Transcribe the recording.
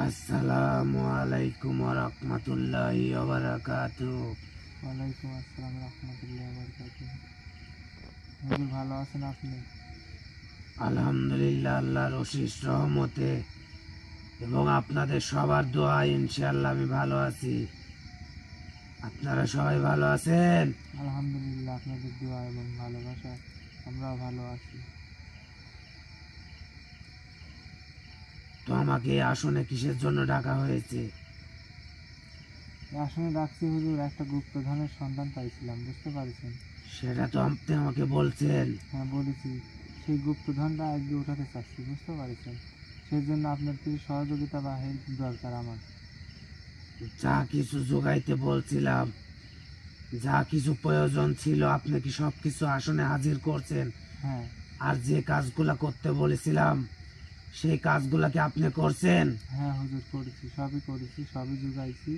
আসসালামু আলাইকুম ওয়া রাহমাতুল্লাহি ওয়া বারাকাতুহু। ওয়ালাইকুম আসসালাম রহমতুল্লাহ বরকাতুহ। হুজুর ভালো আছেন আপনি? আলহামদুলিল্লাহ, আল্লাহর অশেষ রহমতে এবং আপনাদের সবার দোয়ায় ইনশাআল্লাহ আমি ভালো আছি। আপনারা সবাই ভালো আছেন? আলহামদুলিল্লাহ, আপনাদের দোয়া এবং ভালোবাসা আমরাও ভালো আছি। তো আমাকে এই আসনে কিসের জন্য ডাকা হয়েছে? এই আসনে ডাকছি হুজুর, একটা গুপ্তধনের সন্ধান পাইছিলাম, বুঝতে পারছেন? সেটা তো আপনি আমাকে বলছেন। হ্যাঁ বলেছি, সেই গুপ্তধনটা আজকে উঠাতে চাচ্ছি, বুঝতে পারছেন? সেই জন্য আপনার কিছু সহযোগিতা বা হেল্প দরকার আমার। যা কিছু জোগাইতে বলছিলাম, যা কিছু প্রয়োজন ছিল, আপনি কি সব কিছু আসনে হাজির করছেন? হ্যাঁ আর যে কাজগুলা করতে বলেছিলাম সেই কাজগুলা কি আপনি করছেন? হ্যাঁ হুজুর, করেছি, সবই করেছি, সবই জোগাইছি।